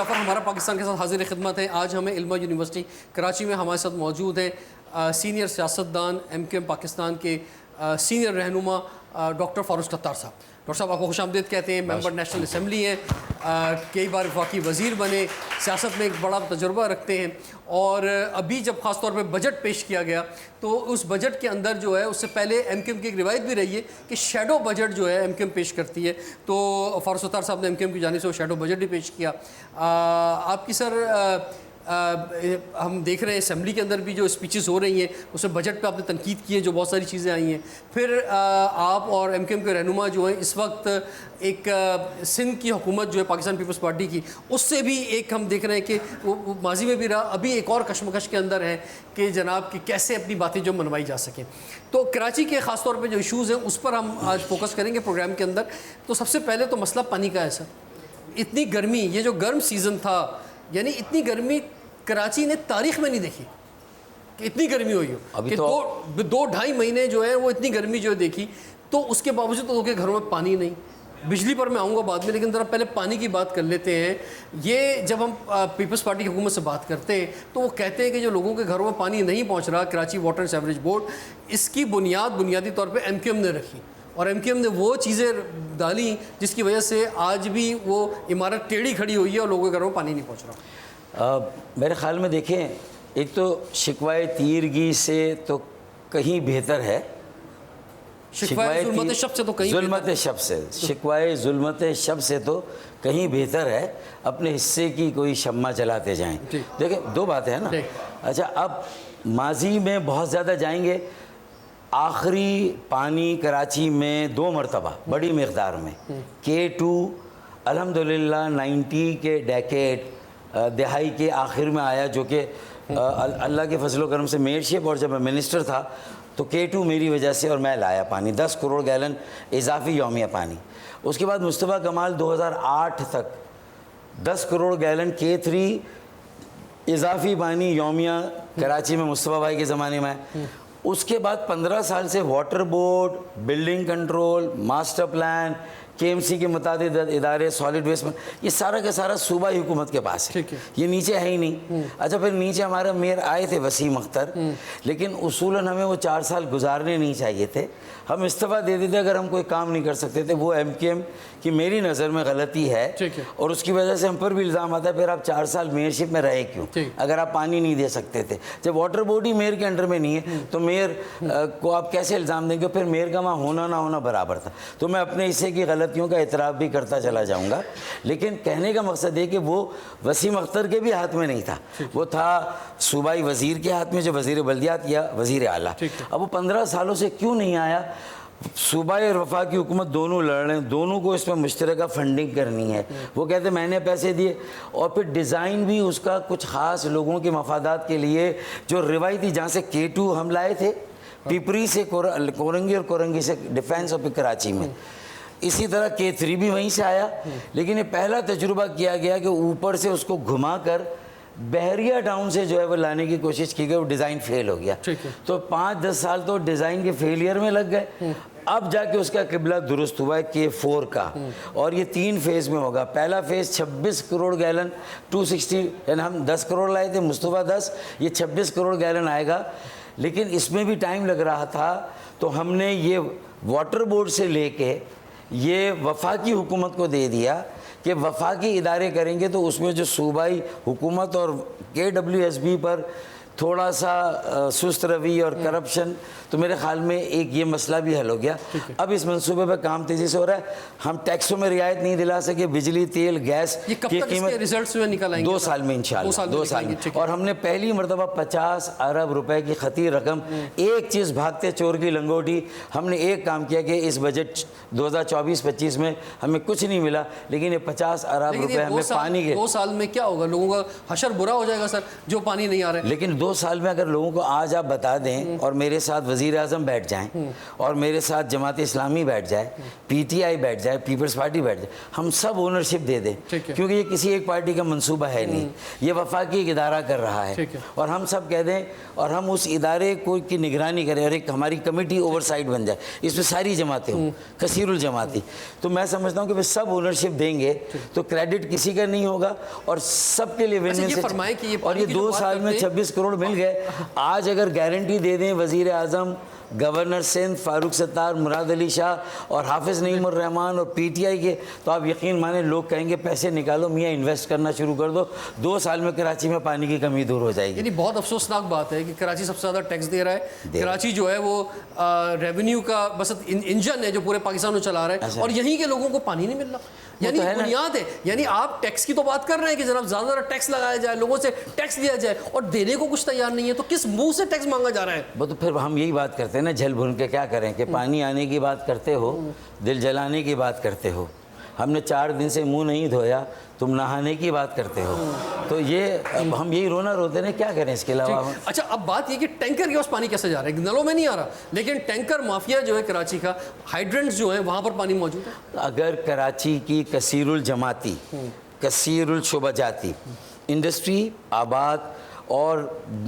جعفر ہمارا پاکستان کے ساتھ حاضر خدمت ہے. آج ہمیں علمہ یونیورسٹی کراچی میں ہمارے ساتھ موجود ہیں سینئر سیاستدان ایم کیو ایم پاکستان کے سینئر رہنما ڈاکٹر فاروق ستار صاحب. ڈاکٹر صاحب آپ کو خوش آمدید کہتے ہیں. ممبر نیشنل اسمبلی ہیں, کئی بار وفاقی وزیر بنے, سیاست میں ایک بڑا تجربہ رکھتے ہیں. اور ابھی جب خاص طور پہ بجٹ پیش کیا گیا تو اس بجٹ کے اندر جو ہے, اس سے پہلے ایم کیو ایم کی ایک روایت بھی رہی ہے کہ شیڈو بجٹ جو ہے ایم کیو ایم پیش کرتی ہے. تو فاروق ستار صاحب نے ایم کیو ایم کی جانب سے وہ شیڈو بجٹ بھی پیش کیا. آپ کی سر ہم دیکھ رہے ہیں اسمبلی کے اندر بھی جو اسپیچز ہو رہی ہیں اس میں بجٹ پہ آپ نے تنقید کی ہے, جو بہت ساری چیزیں آئی ہیں. پھر آپ اور ایم کیو ایم کے رہنما جو ہیں اس وقت ایک سندھ کی حکومت جو ہے پاکستان پیپلز پارٹی کی, اس سے بھی ایک ہم دیکھ رہے ہیں کہ وہ ماضی میں بھی رہا, ابھی ایک اور کشمکش کے اندر ہے کہ جناب کہ کیسے اپنی باتیں جو منوائی جا سکیں. تو کراچی کے خاص طور پہ جو ایشوز ہیں اس پر ہم آج فوکس کریں گے پروگرام کے اندر. تو سب سے پہلے تو مسئلہ پانی کا ہے سر. اتنی گرمی, یہ جو گرم سیزن تھا, یعنی اتنی گرمی کراچی نے تاریخ میں نہیں دیکھی کہ اتنی گرمی ہوئی ہو, کہ دو ڈھائی مہینے جو ہے وہ اتنی گرمی جو ہے دیکھی. تو اس کے باوجود لوگوں کے گھروں میں پانی نہیں. بجلی پر میں آؤں گا بعد میں, لیکن ذرا پہلے پانی کی بات کر لیتے ہیں. یہ جب ہم پیپلز پارٹی کی حکومت سے بات کرتے ہیں تو وہ کہتے ہیں کہ جو لوگوں کے گھروں میں پانی نہیں پہنچ رہا, Karachi water and sewerage board, اس کی بنیادی طور پہ ایم کیو ایم نے رکھی. اور ایم کیو ایم نے وہ چیزیں ڈالی جس کی وجہ سے آج بھی وہ عمارت ٹیڑھی کھڑی ہوئی ہے اور لوگوں کے گھروں میں پانی نہیں پہنچ رہا. میرے خیال میں دیکھیں, ایک تو شکوائے تیرگی سے تو کہیں بہتر ہے, شکوائے ظلمت شب سے تو کہیں شکوائے ظلمت شب سے تو کہیں بہتر ہے اپنے حصے کی کوئی شمع جلاتے جائیں. دیکھیں دو باتیں ہیں نا. اچھا, اب ماضی میں بہت زیادہ جائیں گے. آخری پانی کراچی میں 2 مرتبہ بڑی مقدار میں K2 الحمدللہ 90 کے ڈیکیڈ دہائی کے آخر میں آیا, جو کہ اللہ کے فضل و کرم سے میئر شپ, اور جب میں منسٹر تھا تو K2 میری وجہ سے اور میں لایا پانی, 10 کروڑ گیلن اضافی یومیہ پانی. اس کے بعد مصطفیٰ کمال 2008 تک 10 کروڑ گیلن K3 اضافی پانی یومیہ کراچی میں مصطفیٰ بھائی کے زمانے میں. اس کے بعد 15 سال سے water board, building control, master plan, KMC کے متعدد ادارے, سالڈ ویسٹ, یہ سارا کا سارا صوبائی حکومت کے پاس ہے, یہ نیچے ہے ہی نہیں. اچھا, پھر نیچے ہمارے میئر آئے تھے وسیم اختر, لیکن اصولاً ہمیں وہ 4 سال گزارنے نہیں چاہیے تھے. ہم استعفیٰ دے دیتے اگر ہم کوئی کام نہیں کر سکتے تھے. وہ ایم کیو ایم کی میری نظر میں غلطی ہے, اور اس کی وجہ سے ہم پر بھی الزام آتا ہے پھر آپ 4 سال میئر شپ میں رہے کیوں اگر آپ پانی نہیں دے سکتے تھے. جب واٹر بورڈ ہی میئر کے انڈر میں نہیں ہے تو میئر کو آپ کیسے الزام دیں گے؟ پھر میئر کا وہاں ہونا نہ ہونا برابر تھا. تو میں اپنے حصے کی غلطیوں کا اعتراف بھی کرتا چلا جاؤں گا, لیکن کہنے کا مقصد یہ کہ وہ وسیم اختر کے بھی ہاتھ میں نہیں تھا, وہ تھا صوبائی وزیر کے ہاتھ میں, جو وزیر بلدیات یا وزیر اعلیٰ. اب وہ 15 سالوں سے کیوں نہیں آیا؟ صوبائی اور وفاقی حکومت دونوں لڑ رہے ہیں, دونوں کو اس میں مشترکہ فنڈنگ کرنی ہے. وہ کہتے ہیں میں نے پیسے دیے, اور پھر ڈیزائن بھی اس کا کچھ خاص لوگوں کے مفادات کے لیے, جو روایتی جہاں سے K2 ہم لائے تھے پیپری سے کورنگی, اور کورنگی سے ڈیفینس آف کراچی میں, اسی طرح K3 بھی وہیں سے آیا. لیکن یہ پہلا تجربہ کیا گیا کہ اوپر سے اس کو گھما کر بحریہ ڈاؤن سے جو ہے وہ لانے کی کوشش کی گئی, وہ ڈیزائن فیل ہو گیا. تو 5-10 سال تو ڈیزائن کے فیلئر میں لگ گئے. اب جا کے اس کا قبلہ درست ہوا ہے K4 کا, اور یہ 3 فیز میں ہوگا. پہلا فیز 26 کروڑ گیلن 260, یعنی ہم 10 کروڑ لائے تھے, مصطفیٰ 10, یہ 26 کروڑ گیلن آئے گا. لیکن اس میں بھی ٹائم لگ رہا تھا, تو ہم نے یہ واٹر بورڈ سے لے کے یہ وفاقی حکومت کو دے دیا کہ وفاقی ادارے کریں گے. تو اس میں جو صوبائی حکومت اور KWSB پر تھوڑا سا سست روی اور کرپشن, تو میرے خیال میں ایک یہ مسئلہ بھی حل ہو گیا. اب اس منصوبے پہ کام تیزی سے ہو رہا ہے. ہم ٹیکسوں میں رعایت نہیں دلا سکے, بجلی, تیل, گیس کی قیمت 2 سال میں انشاءاللہ 2 سال میں. اور ہم نے پہلی مرتبہ 50 ارب روپے کی خطیر رقم, ایک چیز بھاگتے چور کی لنگوٹی, ہم نے ایک کام کیا کہ اس بجٹ 2024-25 میں ہمیں کچھ نہیں ملا, لیکن یہ 50 ارب روپے ہمیں پانی کے 2 سال میں کیا ہوگا؟ لوگوں کا حشر برا ہو جائے گا سر, جو پانی نہیں آ رہا ہے. لیکن 2 2 سال میں اگر لوگوں کو آج آپ بتا دیں اور میرے ساتھ وزیر اعظم بیٹھ جائیں اور میرے ساتھ جماعت اسلامی بیٹھ جائے, پی ٹی آئی بیٹھ جائے, پیپلز پارٹی بیٹھ جائے, ہم سب اونرشپ دے دیں, کیونکہ یہ کسی ایک پارٹی کا منصوبہ ہے نہیں, یہ وفاقی ایک ادارہ کر رہا ہے, اور ہم سب کہہ دیں اور ہم اس ادارے کو کی نگرانی کریں اور ایک ہماری کمیٹی اوور سائٹ بن جائے, اس میں ساری جماعتیں ہوں, کثیر الجماعتی, تو میں سمجھتا ہوں کہ سب اونرشپ دیں گے تو کریڈٹ کسی کا نہیں ہوگا اور سب کے لیے ون ون. اور یہ 2 سال میں 26 کروڑ مل گئے. آج اگر گارنٹی دے دیں وزیر اعظم, گورنر سندھ فاروق ستار, مراد علی شاہ اور حافظ نعیم الرحمان اور پی ٹی آئی کے, تو آپ یقین مانیں لوگ کہیں گے پیسے نکالو میاں, انویسٹ کرنا شروع کر دو, 2 سال میں کراچی میں پانی کی کمی دور ہو جائے گی. یعنی بہت افسوسناک بات ہے کہ کراچی سب سے زیادہ ٹیکس دے رہا ہے. کراچی جو ہے وہ ریونیو کا بس انجن ہے جو پورے پاکستان میں چلا رہا ہے, اور یہیں کے لوگوں کو پانی نہیں مل رہا. یعنی بنیاد ہے, یعنی آپ ٹیکس کی تو بات کر رہے ہیں کہ جناب زیادہ زیادہ ٹیکس لگایا جائے, لوگوں سے ٹیکس لیا جائے, اور دینے کو کچھ تیار نہیں ہے, تو کس منہ سے ٹیکس مانگا جا رہا ہے؟ وہ تو پھر ہم یہی بات کرتے ہیں نا, جھل بھن کے کیا کریں کہ پانی آنے کی بات کرتے ہو, دل جلانے کی بات کرتے ہو, ہم نے 4 دن سے منہ نہیں دھویا, تم نہانے کی بات کرتے ہو, تو یہ ہم یہی رونا روتے ہیں, کیا کریں اس کے علاوہ. اچھا اب بات یہ کہ ٹینکر کے پاس پانی کیسے جا رہا ہے؟ نلوں میں نہیں آ رہا, لیکن ٹینکر مافیا جو ہے کراچی کا, ہائیڈرنٹس جو ہیں وہاں پر پانی موجود ہے. اگر کراچی کی کثیر الجماعتی, کثیر الشعبہ جاتی انڈسٹری, آباد اور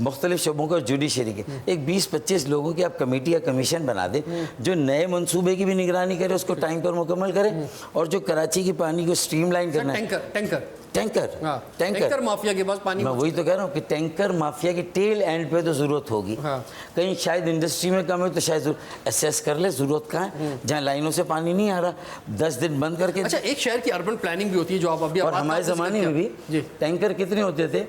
مختلف شعبوں کا جوڈیشری کے ایک 20-25 لوگوں کی آپ کمیٹی یا کمیشن بنا دیں جو نئے منصوبے کی بھی نگرانی کرے, اس کو ٹائم پر مکمل کرے, اور جو کراچی کی پانی کو سٹریم لائن کرنا ہے. ٹینکر مافیا کے پاس پانی, میں وہی تو کہہ رہا ہوں کہ ٹینکر مافیا کی ٹیل اینڈ پہ تو ضرورت ہوگی. کہیں شاید انڈسٹری میں کم ہے تو شاید اسیس کر لے ضرورت کہاں ہے, جہاں لائنوں سے پانی نہیں آ رہا 10 دن بند کر کے. اچھا ایک شہر کی اربن پلاننگ بھی ہوتی ہے جو آپ ابھی, اور ہمارے زمانے میں بھی ٹینکر کتنے ہوتے تھے,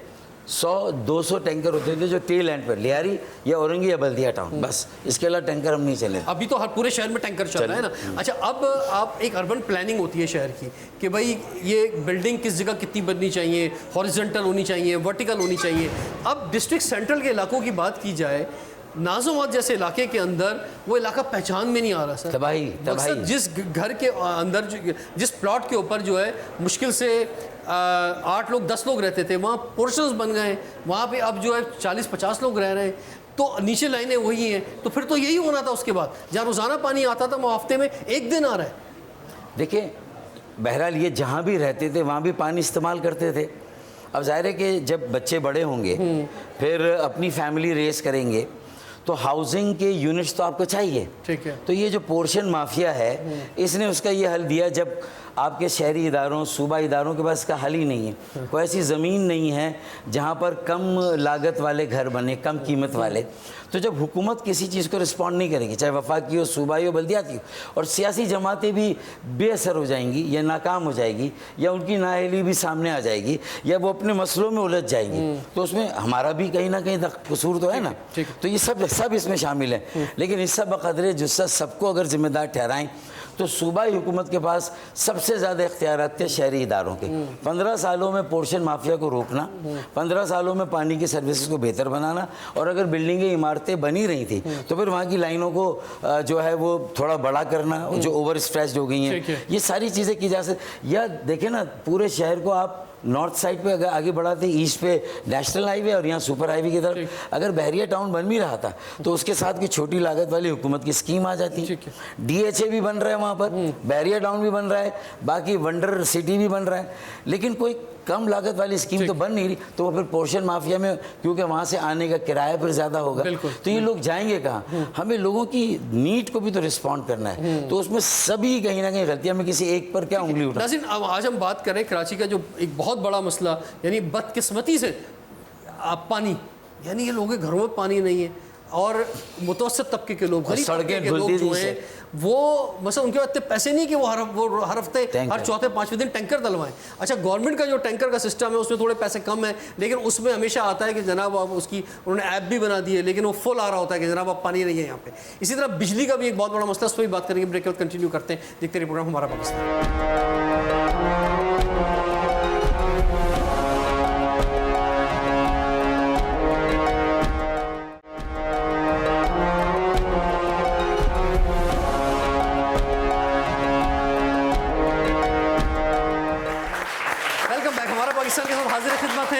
100-200 ٹینکر ہوتے تھے جو ٹیل اینڈ پر, لیاری یا اورنگی یا بلدیہ ٹاؤن, بس اس کے علاوہ ٹینکر ہم نہیں چلے. ابھی تو ہر پورے شہر میں ٹینکر چل رہا ہے نا. اچھا اب آپ ایک اربن پلاننگ ہوتی ہے شہر کی کہ بھائی یہ بلڈنگ کس جگہ کتنی بننی چاہیے, ہاریزونٹل ہونی چاہیے, ورٹیکل ہونی چاہیے. اب ڈسٹرکٹ سینٹرل کے علاقوں کی بات کی جائے, نازوات جیسے علاقے کے اندر وہ علاقہ پہچان میں نہیں آ رہا سر. تباہی. جس گھر کے اندر جس پلاٹ کے اوپر جو ہے مشکل سے 8 لوگ 10 لوگ رہتے تھے, وہاں پورشنز بن گئے ہیں, وہاں پہ اب جو ہے 40-50 لوگ رہ رہے ہیں, تو نیچے لائنیں وہی ہیں. تو پھر تو یہی ہونا تھا اس کے بعد, جہاں روزانہ پانی آتا تھا وہ ہفتے میں 1 دن آ رہا ہے. دیکھیں بہرحال یہ جہاں بھی رہتے تھے وہاں بھی پانی استعمال کرتے تھے. اب ظاہر ہے کہ جب بچے بڑے ہوں گے, پھر اپنی فیملی ریز کریں گے, تو ہاؤسنگ کے یونٹس تو آپ کو چاہیے. ٹھیک ہے. تو یہ جو پورشن مافیا ہے اس نے اس کا یہ حل دیا, جب آپ کے شہری اداروں, صوبہ اداروں کے پاس اس کا حل ہی نہیں ہے. کوئی ایسی زمین نہیں ہے جہاں پر کم لاگت والے گھر بنے, کم قیمت والے. تو جب حکومت کسی چیز کو رسپونڈ نہیں کرے گی, چاہے وفاقی ہو, صوبائی ہو, بلدیاتی ہو, اور سیاسی جماعتیں بھی بے اثر ہو جائیں گی یا ناکام ہو جائے گی, یا ان کی نااہلی بھی سامنے آ جائے گی, یا وہ اپنے مسئلوں میں الجھ جائیں گی, تو اس میں ہمارا بھی کہیں نہ کہیں قصور تو ہے نا. تو یہ سب اس میں شامل ہیں. لیکن اس سب بقدر جثت سب کو اگر ذمہ دار ٹھہرائیں تو صوبائی حکومت کے پاس سب سے زیادہ اختیارات تھے شہری اداروں کے. 15 سالوں میں پورشن مافیا کو روکنا, 15 سالوں میں پانی کی سروسز کو بہتر بنانا, اور اگر بلڈنگیں عمارتیں بنی رہی تھیں تو پھر وہاں کی لائنوں کو جو ہے وہ تھوڑا بڑا کرنا جو اوور اسٹریچڈ ہو گئی ہیں, یہ ساری چیزیں کی جا سکتی. یا دیکھیں نا پورے شہر کو آپ نارتھ سائڈ پہ اگر آگے بڑھاتے, ایسٹ پہ نیشنل ہائی وے اور یہاں سپر ہائی وے کی طرف اگر بحریہ ٹاؤن بن بھی رہا تھا تو اس کے ساتھ کی چھوٹی لاگت والی حکومت کی اسکیم آ جاتی. ڈی ایچ اے بھی بن رہا ہے وہاں پر, بحریہ ٹاؤن بھی بن رہا ہے, باقی ونڈر سٹی بھی بن رہا ہے, لیکن کوئی کم لاگت والی اسکیم تو بن نہیں رہی. تو وہ پھر پورشن مافیا میں, کیونکہ وہاں سے آنے کا کرایہ پھر زیادہ ہوگا, تو یہ لوگ جائیں گے کہاں. ہمیں لوگوں کی نیڈ کو بھی تو رسپونڈ کرنا ہے, تو اس میں سبھی کہیں نہ کہیں غلطیاں, میں کسی ایک پر کیا انگلی اٹھا. ناظرین اب آج ہم بات کریں کراچی کا جو ایک بہت بڑا مسئلہ, یعنی بدقسمتی سے پانی, یعنی یہ لوگوں کے گھروں میں پانی نہیں ہے, اور متوسط طبقے کے لوگ, غریب طبقے کے لوگ جو ہیں وہ مثلا ان کے پاس اتنے پیسے نہیں کہ وہ ہر ہفتے, ہر چوتھے 5ویں دن ٹینکر ڈلوائیں. اچھا گورنمنٹ کا جو ٹینکر کا سسٹم ہے اس میں تھوڑے پیسے کم ہیں, لیکن اس میں ہمیشہ آتا ہے کہ جناب آپ اس کی انہوں نے ایپ بھی بنا دی ہے, لیکن وہ فل آ رہا ہوتا ہے کہ جناب آپ پانی نہیں ہے یہاں پہ. اسی طرح بجلی کا بھی ایک بہت بڑا مسئلہ, اس پہ بھی بات کریں گے. بریک کے بعد کنٹینیو کرتے ہیں, دیکھتے رہیے پروگرام ہمارا پاکستان.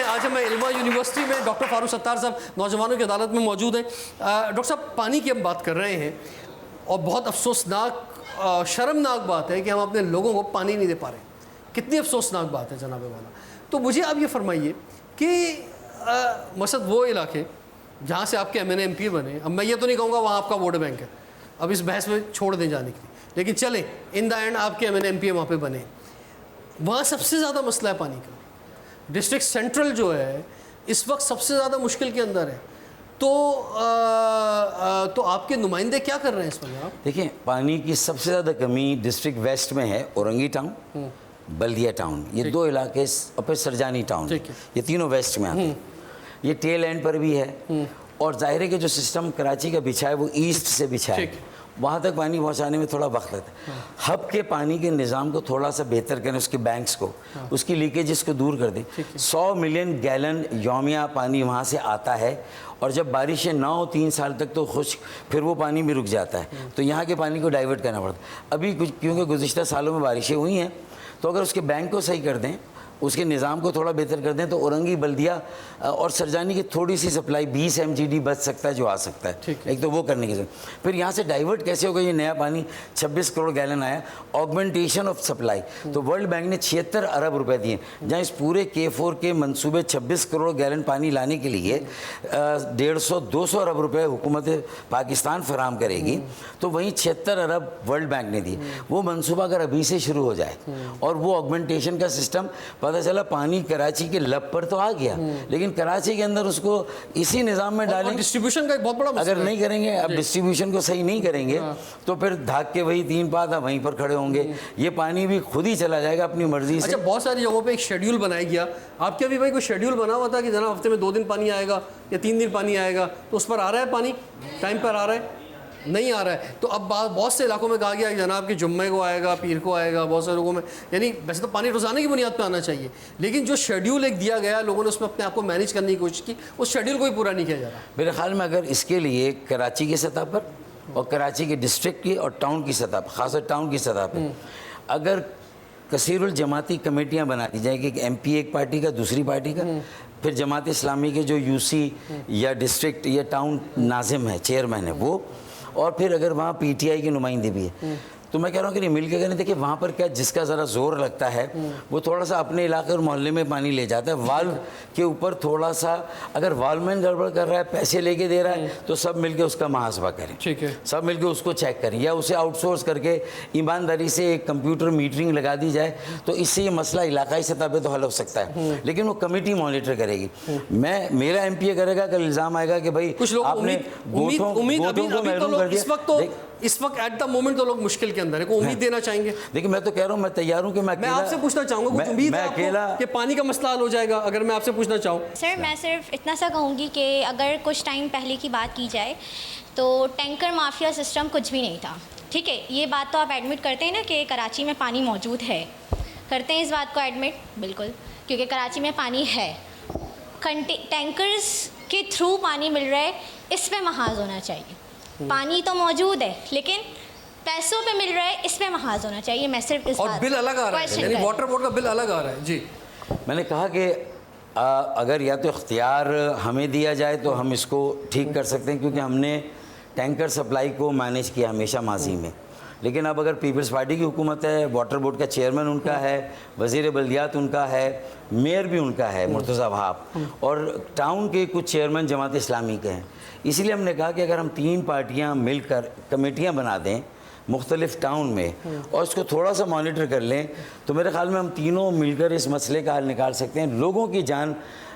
آج ہم علما یونیورسٹی میں ڈاکٹر فاروق ستار صاحب نوجوانوں کی عدالت میں موجود ہیں. ڈاکٹر صاحب پانی کی ہم بات کر رہے ہیں اور بہت افسوسناک شرمناک بات ہے کہ ہم اپنے لوگوں کو پانی نہیں دے پا رہے ہیں. کتنی افسوسناک بات ہے جناب والا. تو مجھے آپ یہ فرمائیے کہ مثلا وہ علاقے جہاں سے آپ کے ایم پی بنے, اب میں یہ تو نہیں کہوں گا وہاں آپ کا ووٹ بینک ہے, اب اس بحث میں چھوڑ دیں جانے کے لیے, لیکن چلیں ان دا اینڈ آپ کے ایم پی وہاں پہ بنے, وہاں سب سے زیادہ مسئلہ ہے پانی کا. ڈسٹرکٹ سینٹرل جو ہے اس وقت سب سے زیادہ مشکل کے اندر ہے. تو آپ کے نمائندے کیا کر رہے ہیں اس میں؟ آپ دیکھیں, پانی کی سب سے زیادہ کمی ڈسٹرکٹ ویسٹ میں ہے, اورنگی ٹاؤن, بلدیہ ٹاؤن, یہ دو علاقے, اور پھر سرجانی ٹاؤن, یہ تینوں ویسٹ میں آتے ہیں. یہ ٹیل اینڈ پر بھی ہے, اور ظاہر ہے کہ جو سسٹم کراچی کا بچھا ہے وہ ایسٹ سے بچھا ہے, وہاں تک پانی پہنچانے میں تھوڑا وقت لگتا ہے. ہب کے پانی کے نظام کو تھوڑا سا بہتر کریں, اس کے بینکس کو, اس کی لیکیجز کو دور کر دیں. 100 ملین گیلن یومیہ پانی وہاں سے آتا ہے, اور جب بارشیں نہ ہو 3 سال تک تو خشک, پھر وہ پانی بھی رک جاتا ہے, تو یہاں کے پانی کو ڈائیورٹ کرنا پڑتا ہے. ابھی کیونکہ گزشتہ سالوں میں بارشیں ہوئی ہیں, تو اگر اس کے بینک کو صحیح کر دیں, اس کے نظام کو تھوڑا بہتر کر دیں, تو اورنگی, بلدیہ اور سرجانی کی تھوڑی سی سپلائی 20 MGD بچ سکتا ہے جو آ سکتا ہے. ایک تو وہ کرنے کی ضرورت. پھر یہاں سے ڈائیورٹ کیسے ہوگا؟ یہ نیا پانی 26 کروڑ گیلن آیا, آگمنٹیشن آف سپلائی. تو ورلڈ بینک نے 76 ارب روپے دیے, جہاں اس پورے K4 کے منصوبے 26 کروڑ گیلن پانی لانے کے لیے 150-200 ارب روپے حکومت پاکستان فراہم کرے گی, تو وہیں 76 ارب ورلڈ بینک نے دی. وہ منصوبہ اگر ابھی سے شروع ہو جائے, اور وہ آگمنٹیشن کا سسٹم, پتہ چلا پانی کراچی کے لب پر تو آ گیا, لیکن کراچی کے اندر اس کو اسی نظام میں ڈالیں. ڈسٹریبیوشن کا ایک بہت بڑا مسئلہ اگر نہیں کریں گے, اب ڈسٹریبیوشن کو صحیح نہیں کریں گے, تو پھر دھاگ کے وہی 3 پات وہیں پر کھڑے ہوں گے. یہ پانی بھی خود ہی چلا جائے گا اپنی مرضی سے. اچھا, بہت ساری جگہوں پہ ایک شیڈیول بنایا گیا, آپ کے ابھی بھائی کوئی شیڈیول بنا ہوا تھا کہ جناب ہفتے میں 2 دن پانی آئے گا یا 3 دن پانی آئے گا, تو اس پر آ رہا ہے پانی ٹائم پر آ رہا ہے؟ نہیں آ رہا ہے. تو اب بہت سے علاقوں میں کہا گیا کہ جناب کہ جمعے کو آئے گا, پیر کو آئے گا, بہت سے لوگوں میں, یعنی ویسے تو پانی روزانہ کی بنیاد پہ آنا چاہیے, لیکن جو شیڈیول ایک دیا گیا, لوگوں نے اس میں اپنے آپ کو مینیج کرنے کی کوشش کی, اس شیڈیول کو بھی پورا نہیں کیا جا رہا. میرے خیال میں اگر اس کے لیے کراچی کی سطح پر اور کراچی کے ڈسٹرکٹ کی اور ٹاؤن کی سطح پر, خاص طور ٹاؤن کی سطح پر, اگر کثیر الجماعتی کمیٹیاں بنا دی جائیں کہ ایک MP ایک پارٹی کا, دوسری پارٹی کا, پھر جماعت اسلامی کے جو UC یا ڈسٹرکٹ یا ٹاؤن ناظم ہے, چیئرمین ہے وہ, اور پھر اگر وہاں PTI کی نمائندے بھی ہے, تو میں کہہ رہا ہوں کہ نہیں مل کے کریں. دیکھیں وہاں پر کیا جس کا ذرا زور لگتا ہے وہ تھوڑا سا اپنے علاقے اور محلے میں پانی لے جاتا ہے. والو کے اوپر تھوڑا سا, اگر والو مین گڑبڑ کر رہا ہے, پیسے لے کے دے رہا ہے, تو سب مل کے اس کا محاسبہ کریں, ٹھیک ہے, سب مل کے اس کو چیک کریں, یا اسے آؤٹ سورس کر کے ایمانداری سے ایک کمپیوٹر میٹرنگ لگا دی جائے, تو اس سے یہ مسئلہ علاقائی سطح پہ تو حل ہو سکتا ہے. لیکن وہ کمیٹی مانیٹر کرے گی. میرا MP کرے گا, کل الزام آئے گا کہ بھائی آپ نے گوٹوں کو محروم کر دیا. اس وقت ایٹ دا مومنٹ تو لوگ مشکل کے اندر ہے, کو امید دینا چاہیں گے؟ دیکھیں میں تو کہہ رہا ہوں, میں تیار ہوں کہ میں آپ سے پوچھنا چاہوں گا, کچھ امید ہے آپ کو کہ پانی کا مسئلہ حل ہو جائے گا؟ اگر میں آپ سے پوچھنا چاہوں. سر میں صرف اتنا سا کہوں گی کہ اگر کچھ ٹائم پہلے کی بات کی جائے تو ٹینکر مافیا سسٹم کچھ بھی نہیں تھا. ٹھیک ہے, یہ بات تو آپ ایڈمٹ کرتے ہیں نا کہ کراچی میں پانی موجود ہے, کرتے ہیں اس بات کو ایڈمٹ؟ بالکل, کیونکہ کراچی میں پانی ہے, ٹینکرز کے تھرو پانی مل رہا ہے, اس پہ محاذ ہونا چاہیے. پانی تو موجود ہے لیکن پیسوں پہ مل رہا ہے, اس پہ محاذ ہونا چاہیے. میں صرف اس اور بل الگ آ رہا ہے, یعنی واٹر بورڈ کا بل الگ آ رہا ہے. جی, میں نے کہا کہ اگر یا تو اختیار ہمیں دیا جائے تو ہم اس کو ٹھیک کر سکتے ہیں, کیونکہ ہم نے ٹینکر سپلائی کو مینیج کیا ہمیشہ ماضی میں. لیکن اب اگر پیپلز پارٹی کی حکومت ہے, واٹر بورڈ کا چیئرمین ان کا ہے, وزیر بلدیات ان کا ہے, میئر بھی ان کا ہے مرتضی وہاب, اور ٹاؤن کے کچھ چیئرمین جماعت اسلامی کے ہیں. اسی لیے ہم نے کہا کہ اگر ہم 3 پارٹیاں مل کر کمیٹیاں بنا دیں مختلف ٹاؤن میں, اور اس کو تھوڑا سا مانیٹر کر لیں, تو میرے خیال میں ہم تینوں مل کر اس مسئلے کا حل نکال سکتے ہیں. لوگوں کی جان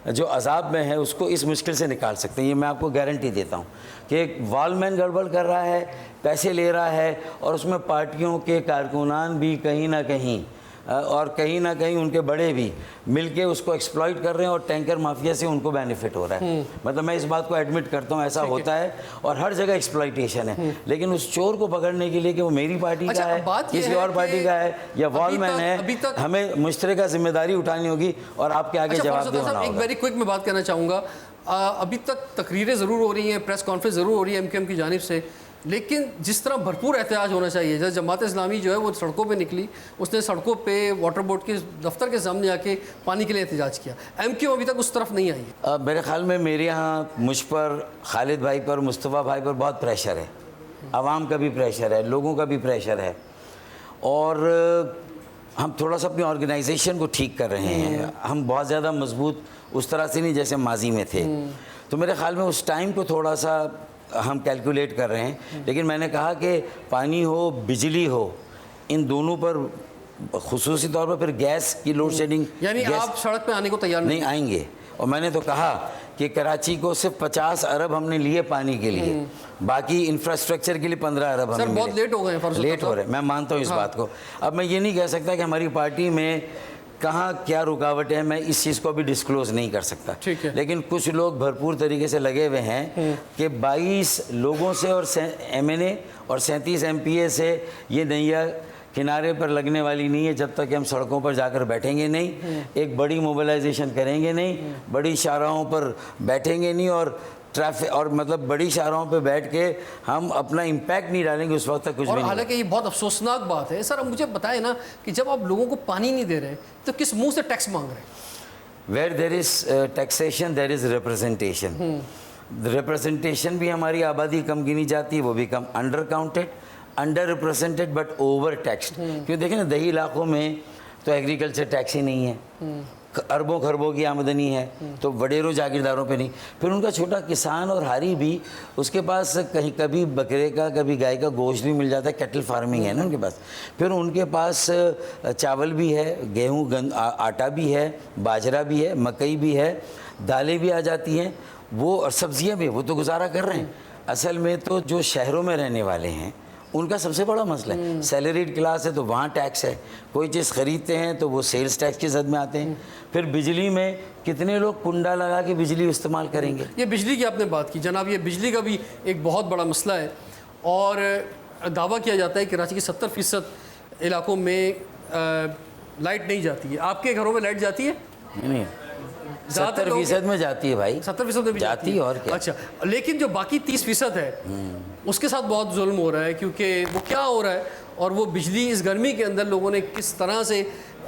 جو عذاب میں ہے اس کو اس مشکل سے نکال سکتے ہیں. یہ میں آپ کو گارنٹی دیتا ہوں کہ ایک وال مین گڑبڑ کر رہا ہے, پیسے لے رہا ہے, اور اس میں پارٹیوں کے کارکنان بھی کہیں نہ کہیں اور کہیں نہ کہیں ان کے بڑے بھی مل کے اس کو ایکسپلائٹ کر رہے ہیں, اور ٹینکر مافیا سے ان کو بینیفٹ ہو رہا ہے. مطلب میں اس بات کو ایڈمٹ کرتا ہوں, ایسا ہوتا ہے اور ہر جگہ ایکسپلائٹیشن ہے. لیکن اس چور کو پکڑنے کے لیے کہ وہ میری پارٹی کا ہے, کسی اور پارٹی کا ہے, یا وال مین ہے, ہمیں مشترکہ ذمہ داری اٹھانی ہوگی اور آپ کے آگے جواب دینا ہوگا. ایک ویری کوئک میں بات کرنا چاہوں گا, ابھی تک تقریریں ضرور ہو رہی ہیں, پریس کانفرنس ضرور ہو رہی ہے ایم کیو ایم کی جانب سے, لیکن جس طرح بھرپور احتجاج ہونا چاہیے، جیسے جماعت اسلامی جو ہے وہ سڑکوں پہ نکلی، اس نے سڑکوں پہ واٹر بورڈ کے دفتر کے سامنے آ کے پانی کے لیے احتجاج کیا، ایم کیو ابھی تک اس طرف نہیں آئی ہے۔ میرے خیال میں میرے یہاں مجھ پر، خالد بھائی پر، مصطفیٰ بھائی پر بہت پریشر ہے، عوام کا بھی پریشر ہے، لوگوں کا بھی پریشر ہے، اور ہم تھوڑا سا اپنی آرگنائزیشن کو ٹھیک کر رہے ہیں، ہم بہت زیادہ مضبوط اس طرح سے نہیں جیسے ماضی میں تھے، تو میرے خیال میں اس ٹائم کو تھوڑا سا ہم کیلکولیٹ کر رہے ہیں، لیکن میں نے کہا کہ پانی ہو، بجلی ہو، ان دونوں پر خصوصی طور پر پھر گیس کی لوڈ شیڈنگ، یعنی آپ سڑک پہ آنے کو تیار نہیں آئیں گے، اور میں نے تو کہا کہ کراچی کو صرف 50 ارب ہم نے لیے پانی کے لیے، باقی انفراسٹرکچر کے لیے 15 ارب ہم نے بہت لیٹ ہو گئے ہیں، لیٹ ہو رہے ہیں، میں مانتا ہوں اس بات کو۔ اب میں یہ نہیں کہہ سکتا کہ ہماری پارٹی میں کہاں کیا رکاوٹ ہے، میں اس چیز کو بھی ڈسکلوز نہیں کر سکتا، لیکن کچھ لوگ بھرپور طریقے سے لگے ہوئے ہیں کہ 22 لوگوں سے اور ایم این اے اور 37 ایم پی اے سے یہ نیا کنارے پر لگنے والی نہیں ہے جب تک کہ ہم سڑکوں پر جا کر بیٹھیں گے نہیں، ایک بڑی موبلائزیشن کریں گے نہیں، بڑی شاہراہوں پر بیٹھیں گے نہیں، اور ٹریفک اور مطلب بڑی شاہراہوں پہ بیٹھ کے ہم اپنا امپیکٹ نہیں ڈالیں گے اس وقت تک کچھ بھی نہیں۔ حالانکہ یہ بہت افسوسناک بات ہے سر، اب مجھے بتائیں نا کہ جب آپ لوگوں کو پانی نہیں دے رہے تو کس منہ سے ٹیکس مانگ رہے ہیں؟ Where there is taxation there is representation, representation بھی ہماری آبادی کم گنی جاتی ہے، وہ بھی کم under counted, under represented but over taxed, کیوں دیکھیں نا دیہی علاقوں میں تو ایگریکلچر ٹیکس ہی نہیں ہے، اربوں خربوں کی آمدنی ہے، تو وڈیروں جاگیرداروں پہ نہیں، پھر ان کا چھوٹا کسان اور ہاری بھی اس کے پاس کہیں کبھی بکرے کا کبھی گائے کا گوشت بھی مل جاتا ہے، کیٹل فارمنگ ہے نا ان کے پاس، پھر ان کے پاس چاول بھی ہے، گیہوں آٹا بھی ہے، باجرہ بھی ہے، مکئی بھی ہے، دالیں بھی آ جاتی ہیں، وہ اور سبزیاں بھی، وہ تو گزارا کر رہے ہیں۔ اصل میں تو جو شہروں میں رہنے والے ہیں ان کا سب سے بڑا مسئلہ ہے، سیلریڈ کلاس ہے تو وہاں ٹیکس ہے، کوئی چیز خریدتے ہیں تو وہ سیلز ٹیکس کی زد میں آتے ہیں، پھر بجلی میں کتنے لوگ کنڈا لگا کے بجلی استعمال کریں گے۔ یہ بجلی کی آپ نے بات کی جناب، یہ بجلی کا بھی ایک بہت بڑا مسئلہ ہے، اور دعویٰ کیا جاتا ہے کہ کراچی کے 70% علاقوں میں لائٹ نہیں جاتی ہے، آپ کے گھروں میں لائٹ جاتی ہے؟ نہیں، 70% میں جاتی ہے بھائی، 70% میں بھی جاتی ہے، اور کیا۔ اچھا، لیکن جو باقی 30% ہے اس کے ساتھ بہت ظلم ہو رہا ہے، کیونکہ وہ کیا ہو رہا ہے، اور وہ بجلی اس گرمی کے اندر لوگوں نے کس طرح سے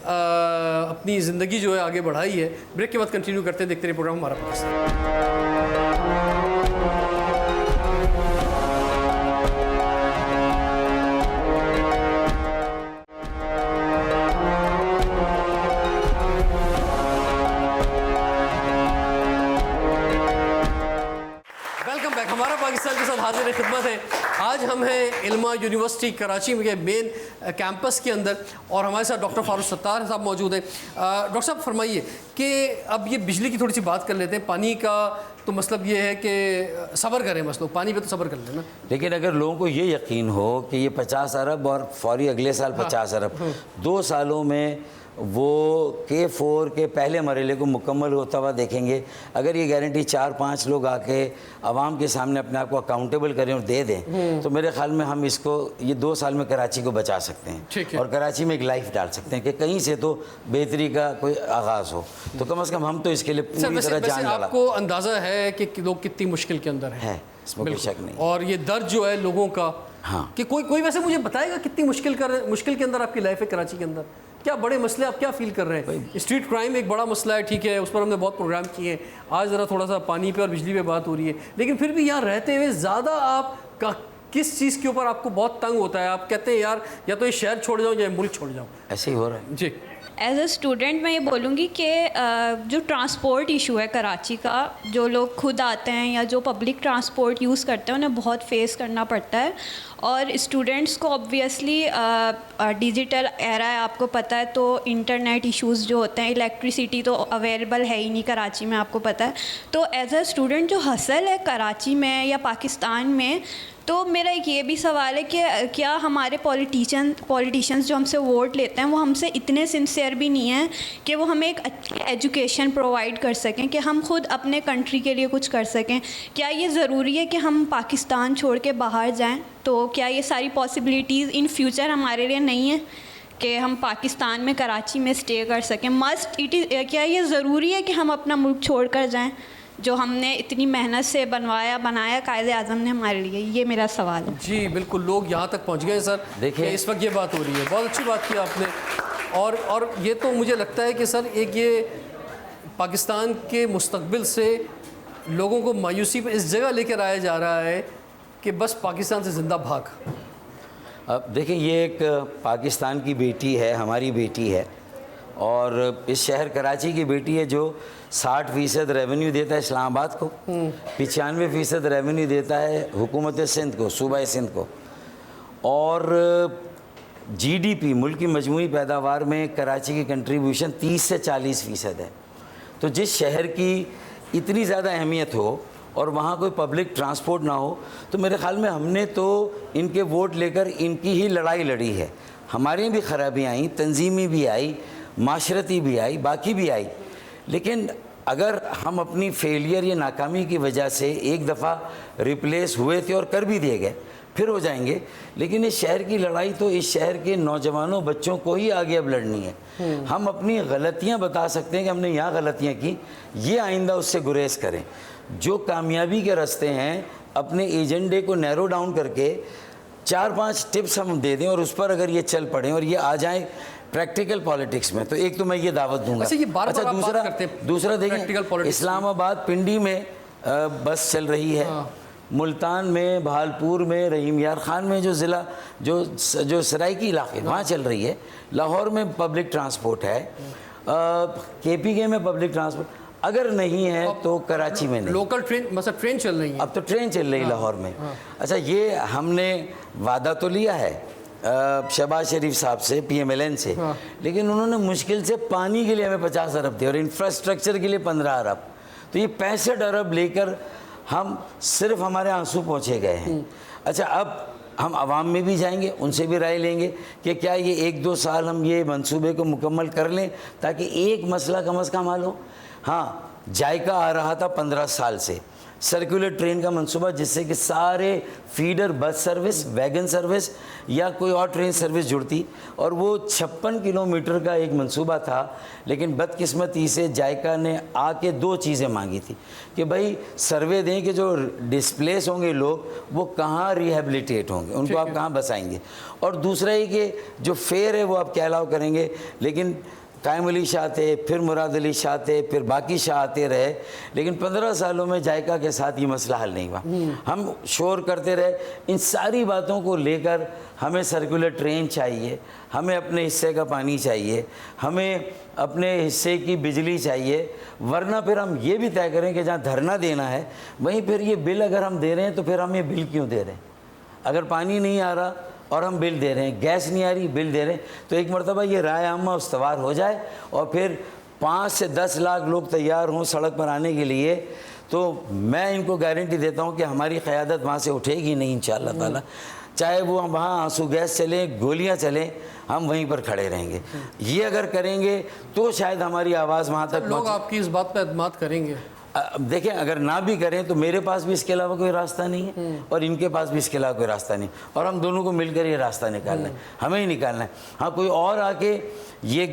اپنی زندگی جو ہے آگے بڑھائی ہے۔ بریک کے بعد کنٹینیو کرتے ہیں، دیکھتے رہے پروگرام ہمارا پاکستان۔ ہمارا پاکستان کے ساتھ حاضر خدمت ہے۔ آج ہم ہیں علما یونیورسٹی کراچی کے مین کیمپس کے اندر، اور ہمارے ساتھ ڈاکٹر فاروق ستار صاحب موجود ہیں۔ ڈاکٹر صاحب فرمائیے کہ اب یہ بجلی کی تھوڑی سی بات کر لیتے ہیں، پانی کا تو مطلب یہ ہے کہ صبر کریں، بس لوگ پانی پہ تو صبر کر لیں نا، لیکن اگر لوگوں کو یہ یقین ہو کہ یہ 50 ارب اور فوری اگلے سال 50 ارب 2 سالوں میں وہ K4 کے پہلے مرحلے کو مکمل ہوتا ہوا دیکھیں گے، اگر یہ گارنٹی 4-5 لوگ آ کے عوام کے سامنے اپنے آپ کو اکاؤنٹیبل کریں اور دے دیں، تو میرے خیال میں ہم اس کو یہ 2 سال میں کراچی کو بچا سکتے ہیں، اور کراچی میں ایک لائف ڈال سکتے ہیں کہ کہیں سے تو بہتری کا کوئی آغاز ہو، تو کم از کم ہم تو اس کے لیے پوری طرح جان ڈالا۔ آپ کو اندازہ ہے کہ لوگ کتنی مشکل کے اندر ہیں؟ اس میں کوئی شک نہیں، اور یہ درد جو ہے لوگوں کا، کہ کوئی ویسے مجھے بتائے گا کتنی مشکل کے اندر آپ کی لائف ہے کراچی کے اندر؟ کیا بڑے مسئلے آپ کیا فیل کر رہے ہیں؟ اسٹریٹ کرائم ایک بڑا مسئلہ ہے، ٹھیک ہے، اس پر ہم نے بہت پروگرام کیے ہیں، آج ذرا تھوڑا سا پانی پہ اور بجلی پہ بات ہو رہی ہے، لیکن پھر بھی یہاں رہتے ہوئے زیادہ آپ کا کس چیز کے اوپر آپ کو بہت تنگ ہوتا ہے؟ آپ کہتے ہیں یار یا تو یہ شہر چھوڑ جاؤں یا ملک چھوڑ جاؤں؟ ایسے ہی ہو رہا ہے جی۔ ایز اے اسٹوڈنٹ میں یہ بولوں گی کہ جو ٹرانسپورٹ ایشو ہے کراچی کا، جو لوگ خود آتے ہیں یا جو پبلک ٹرانسپورٹ یوز کرتے ہیں انہیں بہت فیس کرنا پڑتا ہے، اور اسٹوڈنٹس کو آبویسلی ڈیجیٹل ایرا ہے، آپ کو پتہ ہے، تو انٹرنیٹ ایشوز جو ہوتے ہیں، الیکٹریسٹی تو اویلیبل ہے ہی نہیں کراچی میں، آپ کو پتہ ہے، تو ایز اے اسٹوڈنٹ جو حاصل ہے کراچی میں یا پاکستان میں، تو میرا ایک یہ بھی سوال ہے کہ کیا ہمارے پولیٹیشینس جو ہم سے ووٹ لیتے ہیں وہ ہم سے اتنے سنسیئر بھی نہیں ہیں کہ وہ ہمیں ایک اچھی ایجوکیشن پرووائڈ کر سکیں کہ ہم خود اپنے کنٹری کے لیے کچھ کر سکیں؟ کیا یہ ضروری ہے کہ ہم پاکستان چھوڑ کے باہر جائیں؟ تو کیا یہ ساری پاسبلٹیز ان فیوچر ہمارے لیے نہیں ہیں کہ ہم پاکستان میں کراچی میں اسٹے کر سکیں؟ کیا یہ ضروری ہے کہ ہم اپنا ملک چھوڑ کر جائیں؟ جو ہم نے اتنی محنت سے بنایا قائد اعظم نے ہمارے لیے. یہ میرا سوال ہے. جی بالکل، لوگ یہاں تک پہنچ گئے سر. دیکھیں اس وقت یہ بات ہو رہی ہے، بہت اچھی بات کی آپ نے. اور یہ تو مجھے لگتا ہے کہ سر ایک یہ پاکستان کے مستقبل سے لوگوں کو مایوسی پہ اس جگہ لے کر آیا جا رہا ہے کہ بس پاکستان سے زندہ بھاگ. اب دیکھیں یہ ایک پاکستان کی بیٹی ہے، ہماری بیٹی ہے، اور اس شہر کراچی کی بیٹی ہے جو 60% ریونیو دیتا ہے اسلام آباد کو، 95% ریونیو دیتا ہے حکومت سندھ کو، صوبہ سندھ کو، اور جی ڈی پی ملک کی مجموعی پیداوار میں کراچی کی کنٹریبیوشن 30 سے 40% ہے. تو جس شہر کی اتنی زیادہ اہمیت ہو اور وہاں کوئی پبلک ٹرانسپورٹ نہ ہو، تو میرے خیال میں ہم نے تو ان کے ووٹ لے کر ان کی ہی لڑائی لڑی ہے. ہماری بھی خرابیاں آئیں، تنظیمی بھی آئی، معاشرتی بھی آئی، باقی بھی آئی، لیکن اگر ہم اپنی فیلئر یا ناکامی کی وجہ سے ایک دفعہ ریپلیس ہوئے تھے اور کر بھی دیے گئے، پھر ہو جائیں گے. لیکن اس شہر کی لڑائی تو اس شہر کے نوجوانوں بچوں کو ہی آگے اب لڑنی ہے. ہم اپنی غلطیاں بتا سکتے ہیں کہ ہم نے یہاں غلطیاں کی، یہ آئندہ اس سے گریز کریں. جو کامیابی کے راستے ہیں اپنے ایجنڈے کو نیرو ڈاؤن کر کے 4-5 ٹپس ہم دے دیں اور اس پر اگر یہ چل پڑیں اور یہ آ جائیں پریکٹیکل پالیٹکس میں، تو ایک تو میں یہ دعوت دوں گا. دوسرا دیکھیں اسلام آباد پنڈی میں بس چل رہی ہے، ملتان میں، بہالپور میں، رحیم یار خان میں جو ضلع جو سرائکی علاقے وہاں چل رہی ہے، لاہور میں پبلک ٹرانسپورٹ ہے، کے پی کے میں پبلک ٹرانسپورٹ اگر نہیں ہے تو کراچی میں نہیں. لوکل ٹرین مثلا ٹرین چل رہی ہے، اب تو ٹرین چل رہی لاہور میں. اچھا یہ ہم نے وعدہ تو لیا ہے شہباز شریف صاحب سے، پی ایم ایل این سے، لیکن انہوں نے مشکل سے پانی کے لیے ہمیں 50 ارب دیا اور انفراسٹرکچر کے لیے 15 ارب. تو یہ 65 ارب لے کر ہم صرف ہمارے آنسو پہنچے گئے ہیں. اچھا اب ہم عوام میں بھی جائیں گے، ان سے بھی رائے لیں گے کہ کیا یہ 1-2 سال ہم یہ منصوبے کو مکمل کر لیں تاکہ ایک مسئلہ کم از کم حل ہو. ہاں جائکا آ رہا تھا 15 سال سے، سرکولر ٹرین کا منصوبہ جس سے کہ سارے feeder bus service, vegan service یا کوئی اور ٹرین سروس جڑتی، اور وہ 56 کلومیٹر کا ایک منصوبہ تھا. لیکن بدقسمتی سے جائکا نے آ کے 2 چیزیں مانگی تھی کہ بھائی سروے دیں کہ جو ڈسپلیس ہوں گے لوگ وہ کہاں ریہیبلیٹیٹ ہوں گے، ان کو آپ کہاں بسائیں گے، اور دوسرا یہ کہ جو فیئر ہے وہ آپ کیا الاؤ کریں گے. لیکن قائم علی شاہ تھے، پھر مراد علی شاہ تھے، پھر باقی شاہ آتے رہے، لیکن 15 سالوں میں جائکا کے ساتھ یہ مسئلہ حل نہیں ہوا. ہم شور کرتے رہے. ان ساری باتوں کو لے کر ہمیں سرکولر ٹرین چاہیے، ہمیں اپنے حصے کا پانی چاہیے، ہمیں اپنے حصے کی بجلی چاہیے، ورنہ پھر ہم یہ بھی طے کریں کہ جہاں دھرنا دینا ہے وہیں پھر یہ بل اگر ہم دے رہے ہیں تو پھر ہم یہ بل کیوں دے رہے ہیں. اگر پانی نہیں آ رہا اور ہم بل دے رہے ہیں، گیس نہیں آ رہی بل دے رہے ہیں، تو ایک مرتبہ یہ رائے عامہ استوار ہو جائے اور پھر 5 سے 10 لاکھ لوگ تیار ہوں سڑک پر آنے کے لیے، تو میں ان کو گارنٹی دیتا ہوں کہ ہماری قیادت وہاں سے اٹھے گی نہیں انشاءاللہ تعالی. چاہے وہ وہاں آنسو گیس چلیں، گولیاں چلیں، ہم وہیں پر کھڑے رہیں گے. یہ اگر کریں گے تو شاید ہماری آواز وہاں تک لوگ آپ کی اس بات پہ اعتماد کریں گے. دیکھیں اگر نہ بھی کریں تو میرے پاس بھی اس کے علاوہ کوئی راستہ نہیں ہے اور ان کے پاس بھی اس کے علاوہ کوئی راستہ نہیں، اور ہم دونوں کو مل کر یہ راستہ نکالنا ہے، ہمیں ہی نکالنا ہے. ہاں کوئی اور آ کے یہ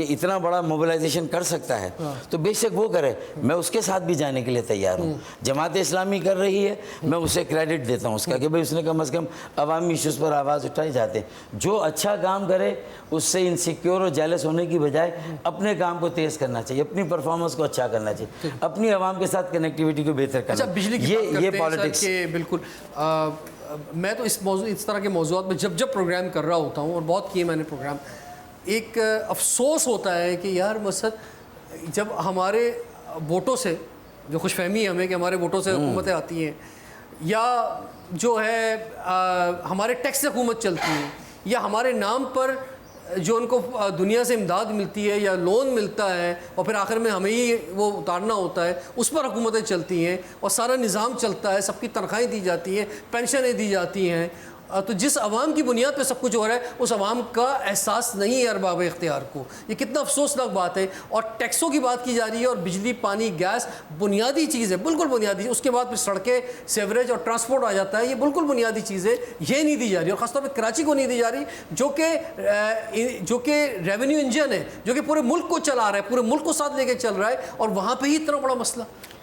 اتنا بڑا موبلائزیشن کر سکتا ہے تو بے شک وہ کرے، میں اس کے ساتھ بھی جانے کے لیے تیار ہوں. جماعت اسلامی کر رہی ہے، میں اسے کریڈٹ دیتا ہوں اس کا کہ بھئی اس نے کم از کم عوامی ایشوز پر آواز اٹھائی جاتے ہیں. جو اچھا کام کرے اس سے انسیکیور اور جیلس ہونے کی بجائے اپنے کام کو تیز کرنا چاہیے، اپنی پرفارمنس کو اچھا کرنا چاہیے، اپنی عوام کے ساتھ کنیکٹیوٹی کو بہتر کرنا. اچھا بجلی کی بات یہ کرتے پالیٹکس ہیں کہ بالکل میں تو اس طرح کے موضوعات میں جب پروگرام کر رہا ہوتا ہوں، اور بہت کیے میں نے پروگرام، ایک افسوس ہوتا ہے کہ یار مثلا جب ہمارے ووٹوں سے جو خوش فہمی ہے ہمیں کہ ہمارے ووٹوں سے حکومتیں آتی ہیں، یا جو ہے ہمارے ٹیکس سے حکومت چلتی ہے، یا ہمارے نام پر جو ان کو دنیا سے امداد ملتی ہے یا لون ملتا ہے اور پھر آخر میں ہمیں ہی وہ اتارنا ہوتا ہے، اس پر حکومتیں چلتی ہیں اور سارا نظام چلتا ہے، سب کی تنخواہیں دی جاتی ہیں، پینشنیں دی جاتی ہیں. تو جس عوام کی بنیاد پہ سب کچھ ہو رہا ہے اس عوام کا احساس نہیں ہے ارباب اختیار کو. یہ کتنا افسوسناک بات ہے. اور ٹیکسوں کی بات کی جا رہی ہے، اور بجلی، پانی، گیس بنیادی چیز ہے، بالکل بنیادی. اس کے بعد پھر سڑکیں، سیوریج اور ٹرانسپورٹ آ جاتا ہے. یہ بالکل بنیادی چیز ہے، یہ نہیں دی جا رہی، اور خاص طور پہ کراچی کو نہیں دی جا رہی جو کہ ریونیو انجن ہے، جو کہ پورے ملک کو چلا رہا ہے، پورے ملک کو ساتھ لے کے چل رہا ہے، اور وہاں پہ ہی اتنا بڑا مسئلہ.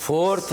4th